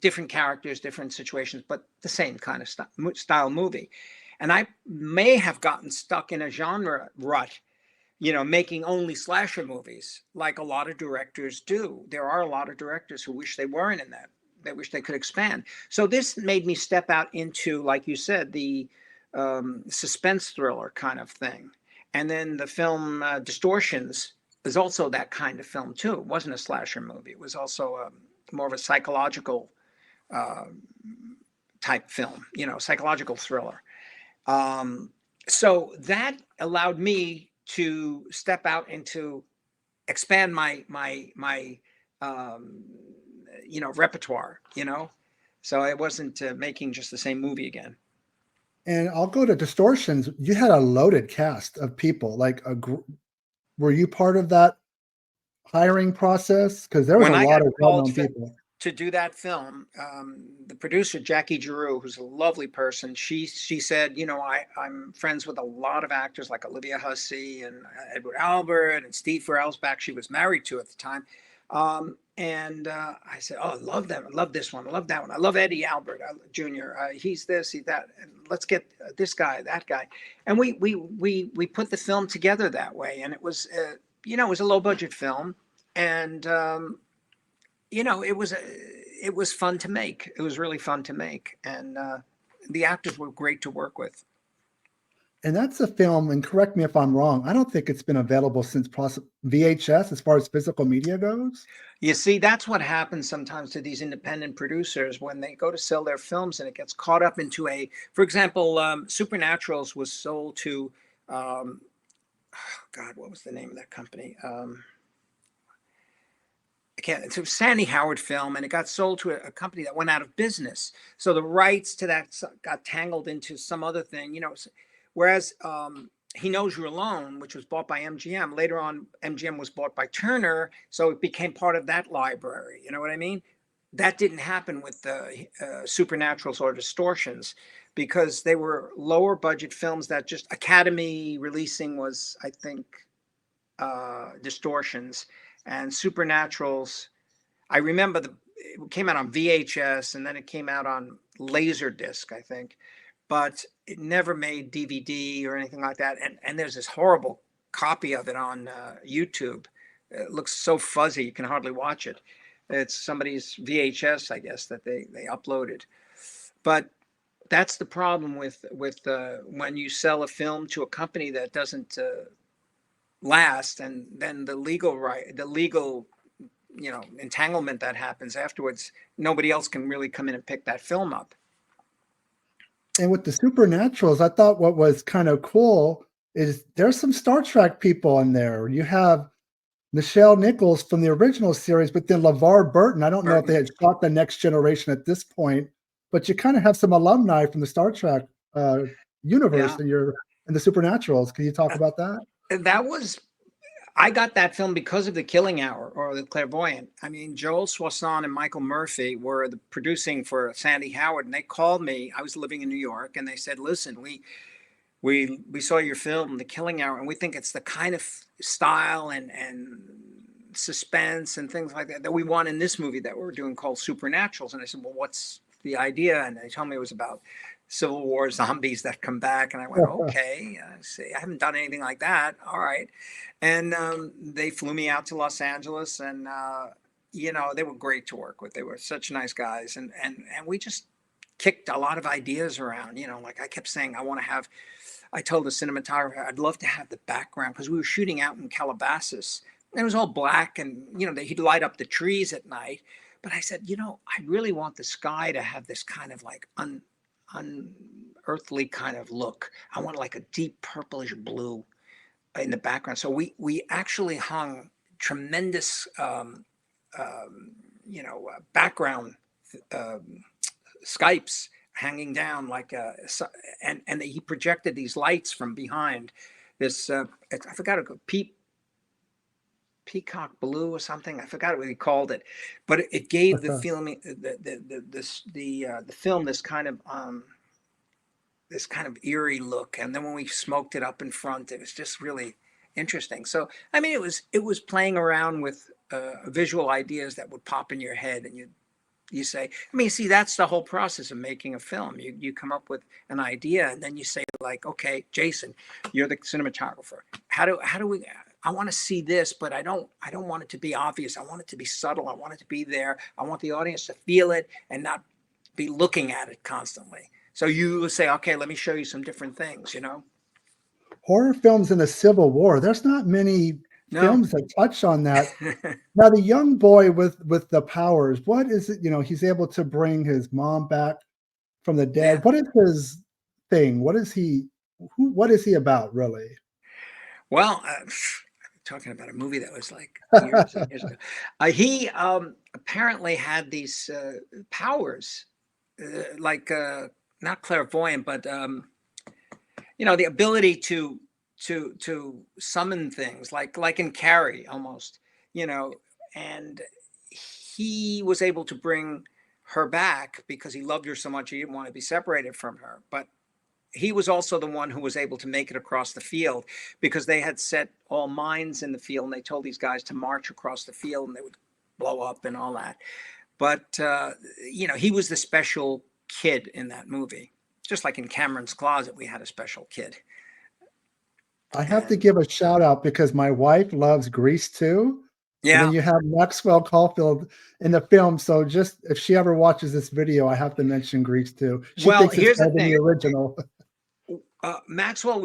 S8: Different characters, different situations, but the same kind of style movie. And I may have gotten stuck in a genre rut, making only slasher movies, like a lot of directors do. There are a lot of directors who wish they weren't in that. They wish they could expand. So this made me step out into, like you said, the suspense thriller kind of thing. And then the film Distortions is also that kind of film too. It wasn't a slasher movie. It was also more of a psychological type film, psychological thriller. So that allowed me to step out into expand my repertoire, so I wasn't making just the same movie again.
S1: And I'll go to Distortions. You had a loaded cast of people. Were you part of that hiring process? Because there was a lot of well-known people.
S8: To do that film, the producer, Jackie Giroux, who's a lovely person, she said, I'm friends with a lot of actors like Olivia Hussey and Edward Albert and Steve Farrellsback, she was married to at the time. And I said, I love them. I love this one. I love that one. I love Eddie Albert Jr. He's this, he's that. And let's get this guy, that guy. And we put the film together that way. And it was, it was a low budget film. And, it was fun to make. It was really fun to make. And the actors were great to work with.
S1: And that's a film, and correct me if I'm wrong, I don't think it's been available since VHS as far as physical media goes.
S8: You see, that's what happens sometimes to these independent producers when they go to sell their films and it gets caught up into for example, Supernaturals was sold to, what was the name of that company? It's a Sandy Howard film, and it got sold to a company that went out of business. So the rights to that got tangled into some other thing, Whereas He Knows You're Alone, which was bought by MGM, later on MGM was bought by Turner, so it became part of that library. You know what I mean? That didn't happen with the Supernaturals or Distortions, because they were lower budget films that just Academy releasing was, I think, Distortions. And Supernaturals, I remember it came out on VHS and then it came out on Laserdisc, I think. But it never made DVD or anything like that. And there's this horrible copy of it on YouTube. It looks so fuzzy, you can hardly watch it. It's somebody's VHS, I guess, that they uploaded. But that's the problem with when you sell a film to a company that doesn't last, and then the legal entanglement that happens afterwards, nobody else can really come in and pick that film up.
S1: And with the Supernaturals, I thought what was kind of cool is there's some Star Trek people in there. You have Nichelle Nichols from the original series, but then LeVar Burton. I don't know if they had shot The Next Generation at this point, but you kind of have some alumni from the Star Trek universe in the Supernaturals. Can you talk about that?
S8: I got that film because of The Killing Hour or The Clairvoyant. I mean, Joel Soisson and Michael Murphy were producing for Sandy Howard, and they called me. I was living in New York, and they said, listen, we saw your film, The Killing Hour, and we think it's the kind of style and suspense and things like that we want in this movie that we're doing called Supernaturals. And I said, well, what's the idea? And they told me it was about Civil War zombies that come back. And I went, okay, I see, I haven't done anything like that. All right. And they flew me out to Los Angeles, and you know, they were great to work with. They were such nice guys, and we just kicked a lot of ideas around. You know, like I kept saying, I told the cinematographer, I'd love to have the background, because we were shooting out in Calabasas. And it was all black, and you know, he'd light up the trees at night. But I said, you know, I really want the sky to have this kind of like unearthly kind of look. I want like a deep purplish blue in the background. So we actually hung tremendous, background Skypes hanging down like and he projected these lights from behind this. I forgot it. Peacock blue or something. I forgot what he called it, but it gave the film the film this kind of eerie look. And then when we smoked it up in front, it was just really interesting. So I mean, it was playing around with visual ideas that would pop in your head, and you say, I mean, see, that's the whole process of making a film. You come up with an idea, and then you say, like, okay, Jason, you're the cinematographer. How do we? I want to see this, but I don't want it to be obvious. I want it to be subtle. I want it to be there. I want the audience to feel it and not be looking at it constantly. So you say, okay, let me show you some different things, you know?
S1: Horror films in the Civil War, there's not many films that touch on that. Now, the young boy with the powers, what is it? You know, he's able to bring his mom back from the dead. Yeah. What is his thing? What is he about, really?
S8: Well, talking about a movie that was like years and years ago. He apparently had these powers, like not clairvoyant, but you know, the ability to summon things, like in Carrie almost, you know. And he was able to bring her back because he loved her so much. He didn't want to be separated from her, but he was also the one who was able to make it across the field, because they had set all mines in the field, and they told these guys to march across the field and they would blow up and all that. But, you know, he was the special kid in that movie. Just like in Cameron's Closet, we had a special kid.
S1: I have to give a shout out because my wife loves Grease too. Yeah. And then you have Maxwell Caulfield in the film. So just if she ever watches this video, I have to mention Grease too. She thinks it's better than the original.
S8: Maxwell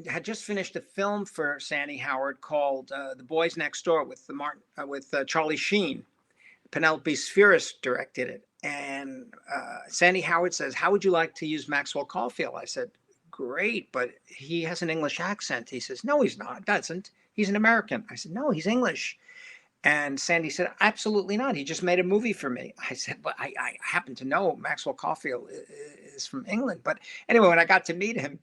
S8: had just finished a film for Sandy Howard called The Boys Next Door with Charlie Sheen. Penelope Spheris directed it. And Sandy Howard says, how would you like to use Maxwell Caulfield? I said, great, but he has an English accent. He says, no, he's not. Doesn't. He's an American. I said, no, he's English. And Sandy said, absolutely not. He just made a movie for me. I said, but I happen to know Maxwell Caulfield is from England. But anyway, when I got to meet him,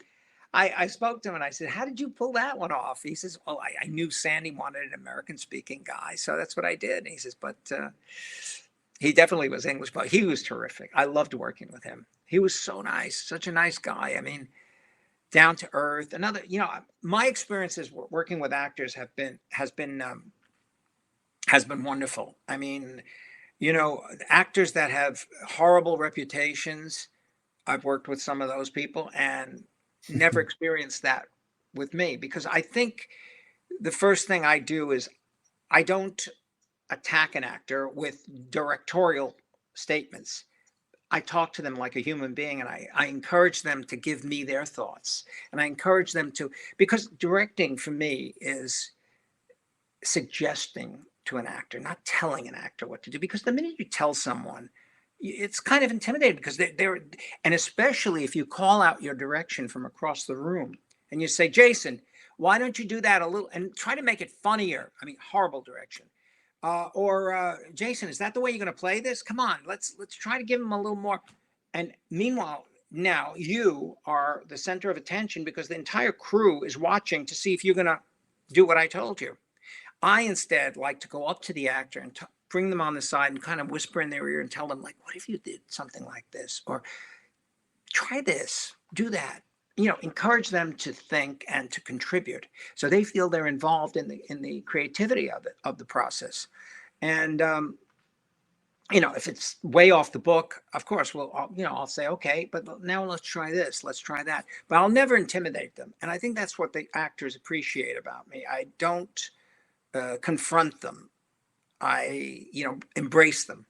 S8: I spoke to him and I said, how did you pull that one off? He says, well, I knew Sandy wanted an American speaking guy. So that's what I did. And he says, but he definitely was English, but he was terrific. I loved working with him. He was so nice, such a nice guy. I mean, down to earth. Another, you know, my experiences working with actors has been wonderful. I mean, you know, actors that have horrible reputations, I've worked with some of those people and never experienced that with me, because I think the first thing I do is I don't attack an actor with directorial statements. I talk to them like a human being, and I encourage them to give me their thoughts. And I encourage them to, because directing for me is suggesting to an actor, not telling an actor what to do. Because the minute you tell someone, it's kind of intimidating, because they're, and especially if you call out your direction from across the room and you say, Jason, why don't you do that a little and try to make it funnier? I mean, horrible direction. Or Jason, is that the way you're going to play this? Come on, let's try to give him a little more. And meanwhile, now you are the center of attention, because the entire crew is watching to see if you're going to do what I told you. I instead like to go up to the actor and bring them on the side and kind of whisper in their ear and tell them, like, what if you did something like this? Or try this, do that. encourage them to think and to contribute, so they feel they're involved in the creativity of the process. And if it's way off the book, of course, I'll say, okay, but now let's try this, let's try that. But I'll never intimidate them. And I think that's what the actors appreciate about me. I don't confront them. I, embrace them.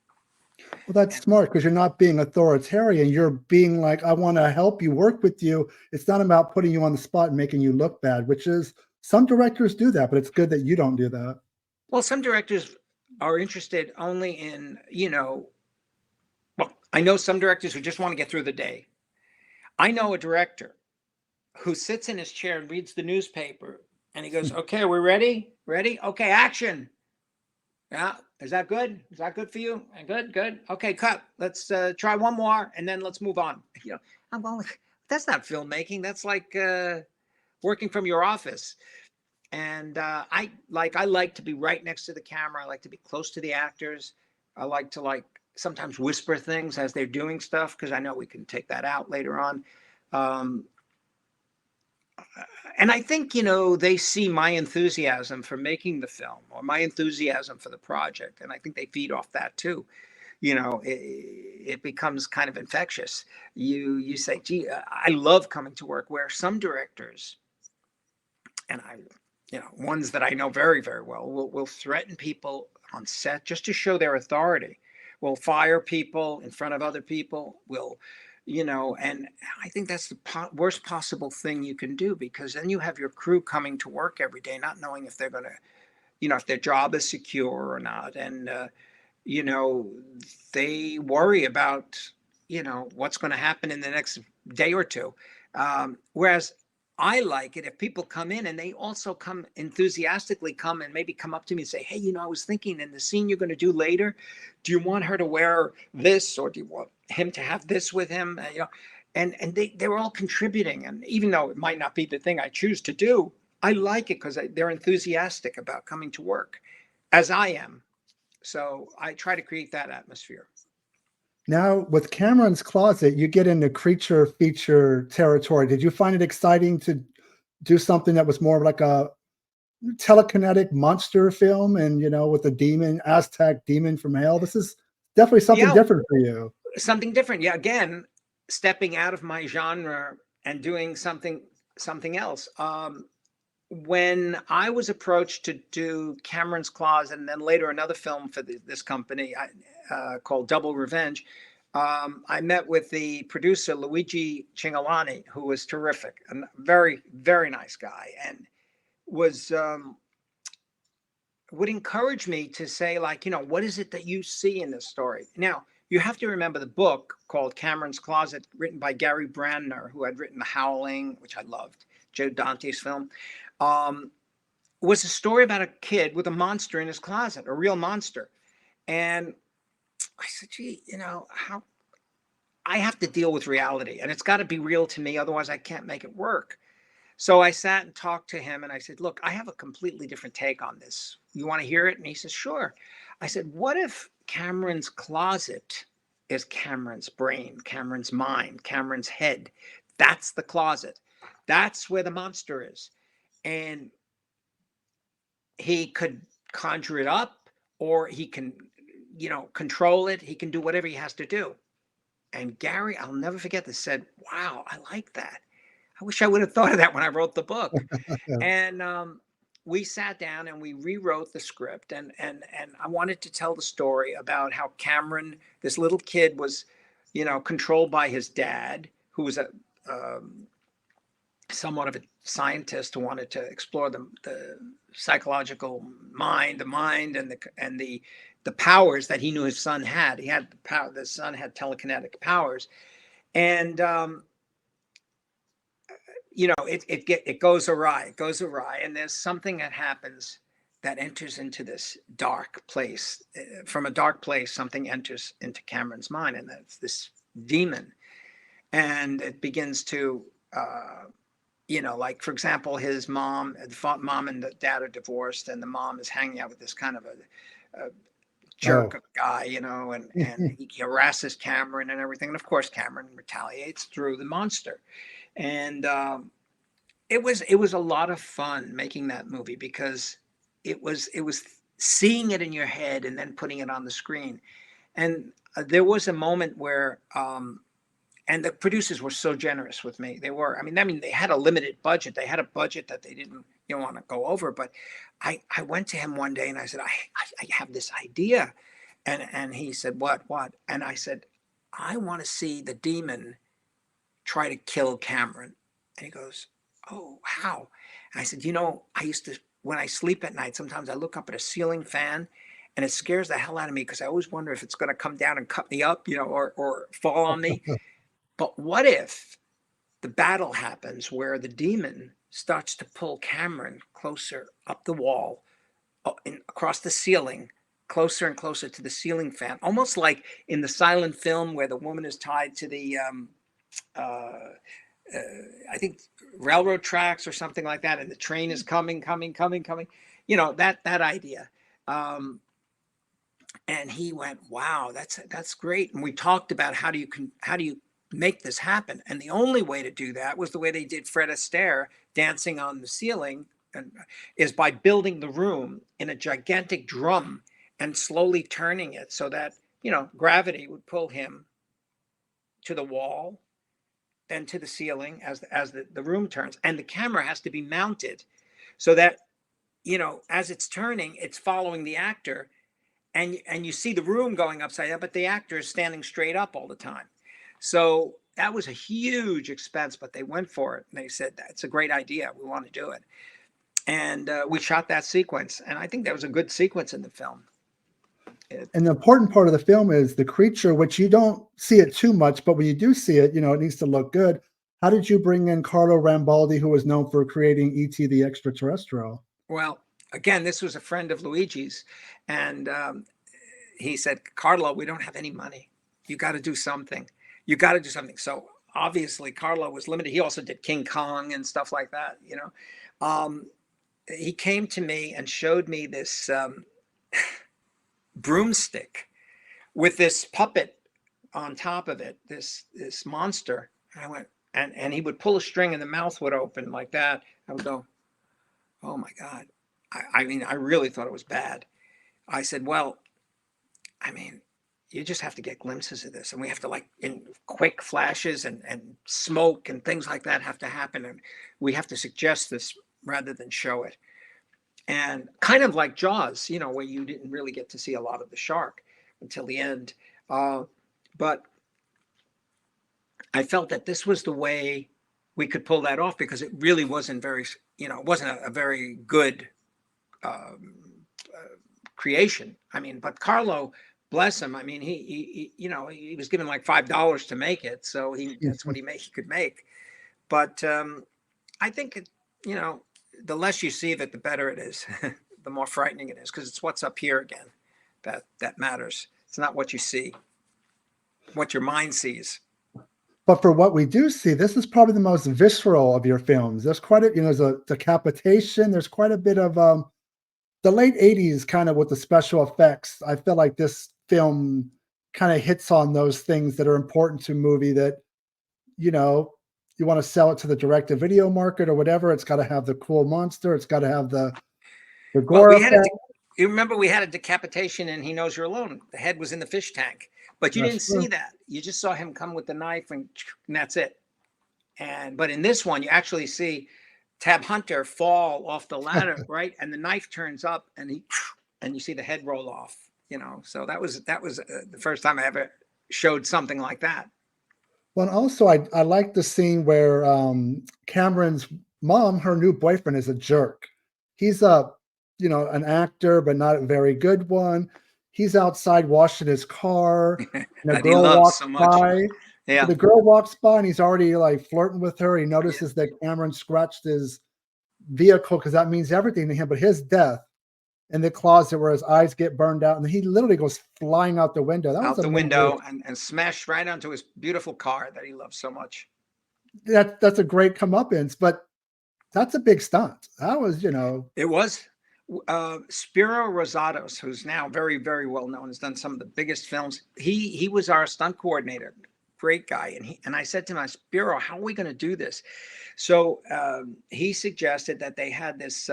S1: Well, that's smart because you're not being authoritarian. You're being like, I want to help you, work with you. It's not about putting you on the spot and making you look bad, which is some directors do that, but it's good that you don't do that.
S8: Well, some directors are interested only in, I know some directors who just want to get through the day. I know a director who sits in his chair and reads the newspaper and he goes, okay, we're ready? Ready? Okay, action. Yeah. Is that good? Is that good for you? Good. Okay, cut. Let's try one more and then let's move on. Well, that's not filmmaking. That's like working from your office. And I like to be right next to the camera. I like to be close to the actors. I like to sometimes whisper things as they're doing stuff because I know we can take that out later on. And I think, they see my enthusiasm for making the film or my enthusiasm for the project. And I think they feed off that too. It becomes kind of infectious. You say, gee, I love coming to work, where some directors, and ones that I know very, very well, will threaten people on set just to show their authority. Will fire people in front of other people, and I think that's the worst possible thing you can do, because then you have your crew coming to work every day, not knowing if they're going to, if their job is secure or not. And, they worry about, what's going to happen in the next day or two. Whereas I like it if people come in and they also come enthusiastically and maybe come up to me and say, hey, I was thinking in the scene you're going to do later, do you want her to wear this, or do you want him to have this with him? And they were all contributing. And even though it might not be the thing I choose to do, I like it because they're enthusiastic about coming to work, as I am. So I try to create that atmosphere.
S1: Now, with Cameron's Closet, you get into creature feature territory. Did you find it exciting to do something that was more like a telekinetic monster film and, with the Aztec demon from hell? This is definitely something different for you.
S8: Something different. Yeah. Again, stepping out of my genre and doing something else. When I was approached to do Cameron's Closet and then later another film for this company called Double Revenge, I met with the producer, Luigi Cingolani, who was terrific, a very, very nice guy, and would encourage me to say, what is it that you see in this story? Now, you have to remember the book called Cameron's Closet, written by Gary Brandner, who had written The Howling, which I loved, Joe Dante's film, was a story about a kid with a monster in his closet, a real monster. And I said, gee, how I have to deal with reality, and it's got to be real to me. Otherwise I can't make it work. So I sat and talked to him and I said, look, I have a completely different take on this. You want to hear it? And he says, sure. I said, what if Cameron's closet is Cameron's brain, Cameron's mind, Cameron's head? That's the closet. That's where the monster is. And he could conjure it up, or he can, control it. He can do whatever he has to do. And Gary, I'll never forget this, said, wow, I like that. I wish I would have thought of that when I wrote the book. And we sat down and we rewrote the script. And I wanted to tell the story about how Cameron, this little kid, was, controlled by his dad, who was somewhat of a scientist who wanted to explore the psychological mind, and the powers that he knew his son had. He had the power. The son had telekinetic powers, and it goes awry. It goes awry, and there's something that happens that enters into this dark place. From a dark place, something enters into Cameron's mind, and that's this demon, and it begins to. For example, his mom and the dad are divorced, and the mom is hanging out with this kind of a jerk
S1: Oh.
S8: of a guy, and he harasses Cameron and everything. And of course, Cameron retaliates through the monster. And it was a lot of fun making that movie because it was seeing it in your head and then putting it on the screen. And there was a moment where, and the producers were so generous with me. They were. I mean, they had a limited budget. They had a budget that they didn't want to go over. But I went to him one day and I said, I have this idea, and he said, what? And I said, I want to see the demon try to kill Cameron. And he goes, oh, how? And I said, I used to, when I sleep at night, sometimes I look up at a ceiling fan and it scares the hell out of me because I always wonder if it's going to come down and cut me up, or fall on me. But what if the battle happens where the demon starts to pull Cameron closer up the wall, across the ceiling, closer and closer to the ceiling fan, almost like in the silent film where the woman is tied to the, I think, railroad tracks or something like that, and the train is coming. That idea. And he went, wow, that's great. And we talked about how do you make this happen? And the only way to do that was the way they did Fred Astaire dancing on the ceiling, is by building the room in a gigantic drum and slowly turning it so that, gravity would pull him to the wall, then to the ceiling as the room turns. And the camera has to be mounted so that, as it's turning, it's following the actor. And you see the room going upside down, but the actor is standing straight up all the time. So that was a huge expense, but they went for it. And they said, that's a great idea. We want to do it. And we shot that sequence. And I think that was a good sequence in the film.
S1: And the important part of the film is the creature, which you don't see it too much, but when you do see it, it needs to look good. How did you bring in Carlo Rambaldi, who was known for creating E.T. the Extraterrestrial? Well,
S8: again, this was a friend of Luigi's. And he said, Carlo, we don't have any money. You got to do something. So obviously Carlo was limited. He also did King Kong and stuff like that, He came to me and showed me this broomstick with this puppet on top of it, this monster. And I went, and he would pull a string and the mouth would open like that. I would go, oh my God. I really thought it was bad. I said, well, you just have to get glimpses of this, and we have to, like, in quick flashes and smoke and things like that have to happen. And we have to suggest this rather than show it. And kind of like Jaws, where you didn't really get to see a lot of the shark until the end. But I felt that this was the way we could pull that off, because it really wasn't very, it wasn't a very good creation. But Carlo, bless him. He was given like $5 to make it, so that's what he could make. But I think the less you see of it, the better it is. The more frightening it is, because it's what's up here again that matters. It's not what you see, what your mind sees.
S1: But for what we do see, this is probably the most visceral of your films. There's quite a, there's a decapitation. There's quite a bit of the late 80s kind of with the special effects. I feel like this film kind of hits on those things that are important to a movie that, you want to sell it to the direct-to-video market or whatever. It's got to have the cool monster. It's got to have the gore effect.
S8: You remember we had a decapitation in He Knows You're Alone. The head was in the fish tank, but you didn't see that. You just saw him come with the knife and that's it. But in this one, you actually see Tab Hunter fall off the ladder, right? And the knife turns up and you see the head roll off, So that was the first time I ever showed something like that.
S1: Well, and also I like the scene where Cameron's mom, her new boyfriend, is a jerk. He's an actor, but not a very good one. He's outside washing his car, and a girl walks by. Yeah, the girl walks by, and he's already like flirting with her. He notices that Cameron scratched his vehicle because that means everything to him. But his death in the closet where his eyes get burned out, and he literally goes flying out the window. That
S8: out the window and smashed right onto his beautiful car that he loves so much.
S1: That's a great comeuppance, but that's a big stunt. That was,
S8: It was. Spiro Rosatos, who's now very, very well known, has done some of the biggest films. He was our stunt coordinator, great guy. And I said to him, Spiro, how are we going to do this? So he suggested that they had this.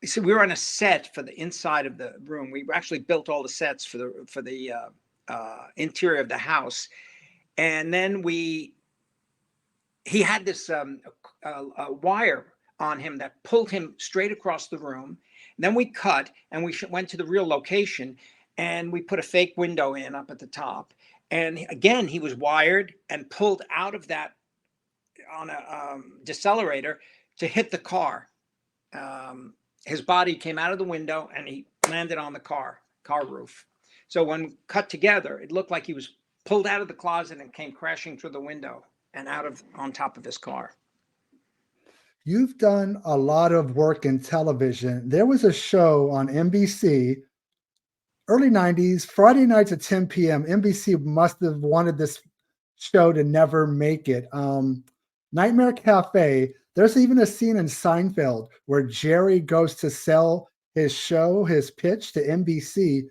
S8: So we were on a set for the inside of the room. We actually built all the sets for the interior of the house, and then he had this wire on him that pulled him straight across the room. And then we cut and we went to the real location, and we put a fake window in up at the top. And again, he was wired and pulled out of that on a decelerator to hit the car. His body came out of the window and he landed on the car roof. So when cut together, it looked like he was pulled out of the closet and came crashing through the window and on top of his car.
S1: You've done a lot of work in television. There was a show on NBC, early 90s, Friday nights at 10 p.m. NBC must have wanted this show to never make it. Nightmare Cafe. There's even a scene in Seinfeld where Jerry goes to sell his show, his pitch to NBC,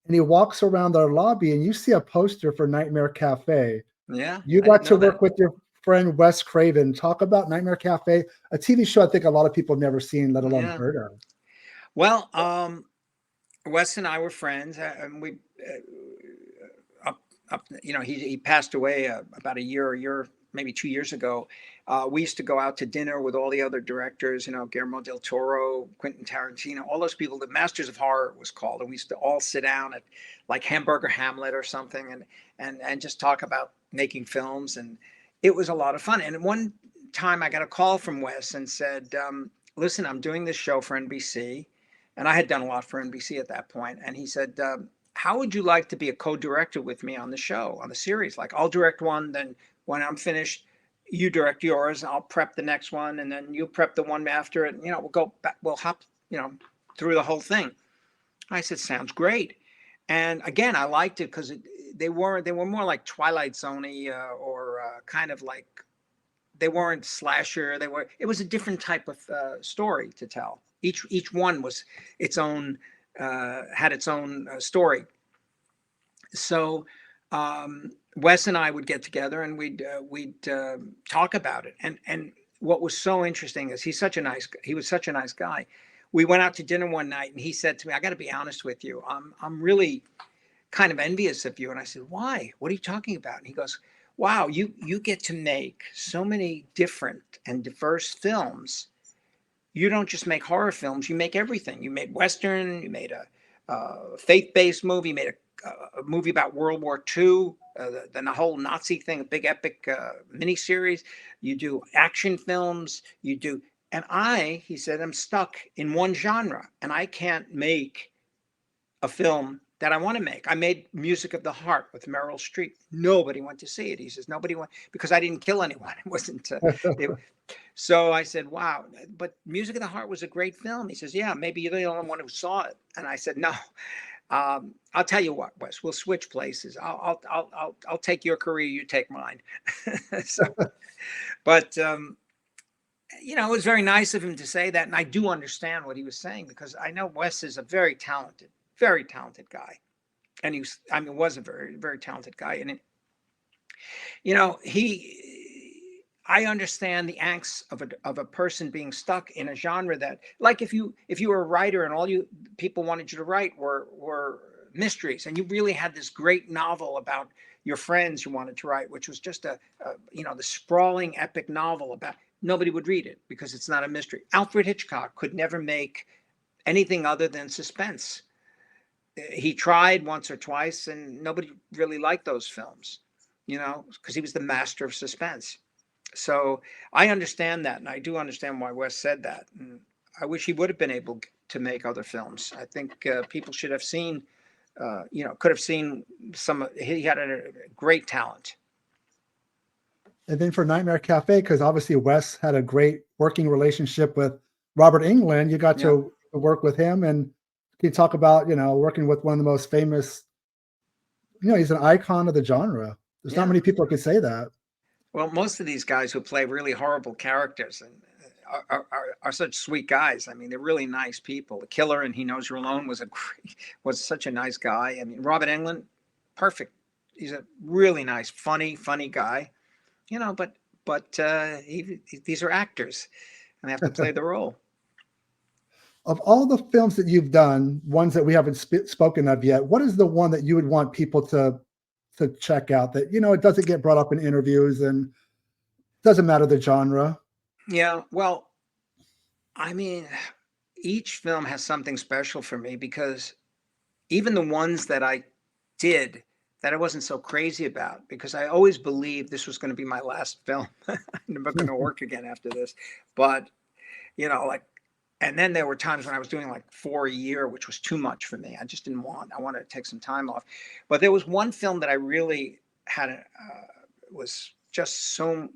S1: and he walks around their lobby and you see a poster for Nightmare Cafe.
S8: Yeah.
S1: You got to work with your friend Wes Craven. Talk about Nightmare Cafe, a TV show I think a lot of people have never seen, let alone heard of.
S8: Well, Wes and I were friends, and we he passed away about a year, maybe 2 years ago. We used to go out to dinner with all the other directors, Guillermo del Toro, Quentin Tarantino, all those people. The Masters of Horror was called, and we used to all sit down at like Hamburger Hamlet or something, and just talk about making films, and it was a lot of fun. And one time I got a call from Wes and said, "Listen, I'm doing this show for NBC," and I had done a lot for NBC at that point, and he said, "How would you like to be a co-director with me on the show, on the series? Like, I'll direct one, then when I'm finished, you direct yours, I'll prep the next one, and then you prep the one after it. We'll go back, we'll hop, through the whole thing." I said, "Sounds great." And again, I liked it because they were more like Twilight Zone-y, or kind of like, they weren't slasher. It was a different type of story to tell. Each one was its own, had its own story. So Wes and I would get together and we'd talk about it. And what was so interesting is he was such a nice guy. We went out to dinner one night and he said to me, "I got to be honest with you. I'm really kind of envious of you." And I said, "Why? What are you talking about?" And he goes, "Wow, you get to make so many different and diverse films. You don't just make horror films, you make everything. You made Western, you made a faith-based movie, you made a movie about World War II, then the whole Nazi thing, a big epic miniseries. You do action films, and he said, I'm stuck in one genre and I can't make a film that I want to make. I made Music of the Heart with Meryl Streep. Nobody went to see it." He says, "Nobody went because I didn't kill anyone. It wasn't." So I said, "Wow, but Music of the Heart was a great film." He says, "Yeah, maybe you're the only one who saw it." And I said, "No, I'll tell you what, Wes, we'll switch places. I'll take your career, you take mine." But it was very nice of him to say that, and I do understand what he was saying because I know Wes is a very talented guy, and was a very, very talented guy, and I understand the angst of a person being stuck in a genre that, like, if you were a writer and all you people wanted you to write were mysteries, and you really had this great novel about your friends you wanted to write, which was just the sprawling epic novel about, nobody would read it because it's not a mystery. Alfred Hitchcock could never make anything other than suspense. He tried once or twice and nobody really liked those films, because he was the master of suspense. So I understand that, and I do understand why Wes said that. And I wish he would have been able to make other films. I think people should have seen, could have seen he had a great talent.
S1: And then for Nightmare Cafe, because obviously Wes had a great working relationship with Robert Englund, you got to work with him. And can you talk about, working with one of the most famous, he's an icon of the genre. There's not many people who could say that.
S8: Well, most of these guys who play really horrible characters, and are such sweet guys. I mean, they're really nice people. The killer and He Knows You're Alone was such a nice guy. I mean, Robert Englund, perfect. He's a really nice, funny guy. But these are actors, and they have to play the role.
S1: Of all the films that you've done, ones that we haven't spoken of yet, what is the one that you would want people to check out that, it doesn't get brought up in interviews and doesn't matter the genre?
S8: Yeah, well, I mean, each film has something special for me, because even the ones that I did that I wasn't so crazy about, because I always believed this was going to be my last film. I'm never going to work again after this. But, and then there were times when I was doing like 4 a year, which was too much for me. I just didn't want. I wanted to take some time off. But there was one film that I really had was just so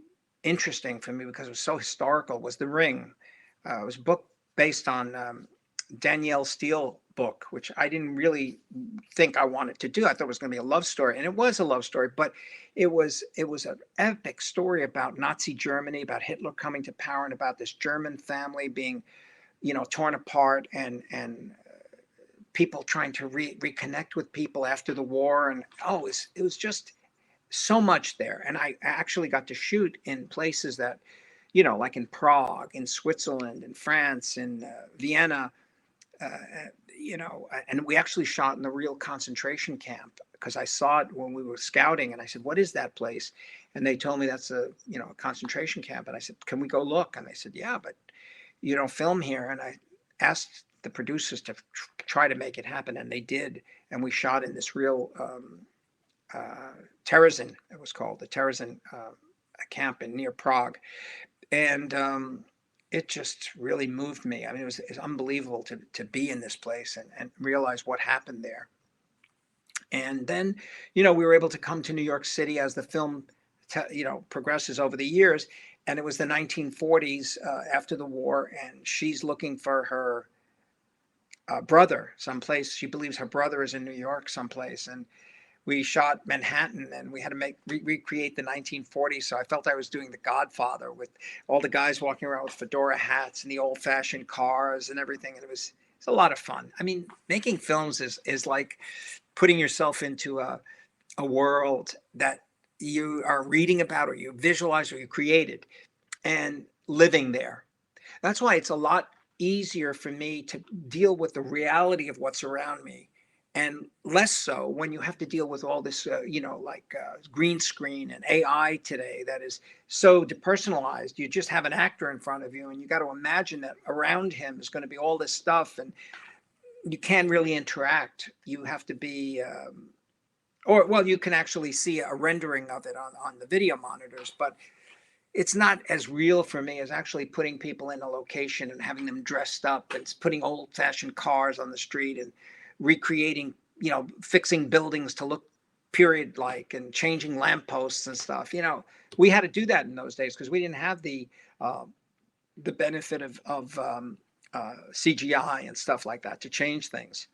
S8: interesting for me because it was so historical. Was The Ring. It was a book based on Danielle Steel book, which I didn't really think I wanted to do. I thought it was going to be a love story, and it was a love story, but it was an epic story about Nazi Germany, about Hitler coming to power, and about this German family being, torn apart, and people trying to reconnect with people after the war. And it was just so much there. And I actually got to shoot in places that, like in Prague, in Switzerland, in France, in Vienna, and we actually shot in the real concentration camp, because I saw it when we were scouting, and I said, "What is that place?" And they told me that's a concentration camp. And I said, "Can we go look?" And they said, "Yeah, but you don't film here." And I asked the producers to try to make it happen, and they did. And we shot in this real Terezin, it was called the Terezin camp near Prague. And it just really moved me. I mean, it was unbelievable to be in this place and realize what happened there. And then, we were able to come to New York City as the film, progresses over the years. And it was the 1940s after the war, and she's looking for her brother someplace. She believes her brother is in New York someplace. And we shot Manhattan, and we had to recreate the 1940s. So I felt I was doing The Godfather, with all the guys walking around with fedora hats and the old-fashioned cars and everything. And it's a lot of fun. I mean, making films is like putting yourself into a world that you are reading about, or you visualize, or you created, and living there. That's why it's a lot easier for me to deal with the reality of what's around me, and less so when you have to deal with all this, green screen and AI today that is so depersonalized. You just have an actor in front of you, and you got to imagine that around him is going to be all this stuff, and you can't really interact. You have to be, you can actually see a rendering of it on the video monitors, but it's not as real for me as actually putting people in a location and having them dressed up, and putting old-fashioned cars on the street, and recreating, fixing buildings to look period-like, and changing lampposts and stuff. We had to do that in those days because we didn't have the benefit of CGI and stuff like that to change things.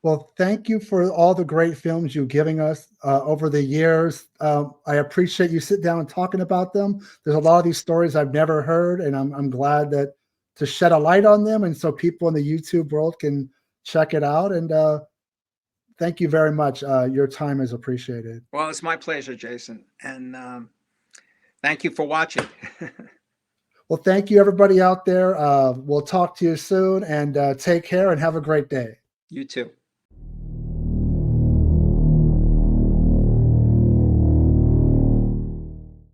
S1: Well, thank you for all the great films you've given us over the years. I appreciate you sitting down and talking about them. There's a lot of these stories I've never heard, and I'm glad that to shed a light on them, and so people in the YouTube world can check it out. And thank you very much. Your time is appreciated.
S8: Well, it's my pleasure, Jason. And thank you for watching.
S1: Well, thank you, everybody out there. We'll talk to you soon, and take care and have a great day.
S8: You too.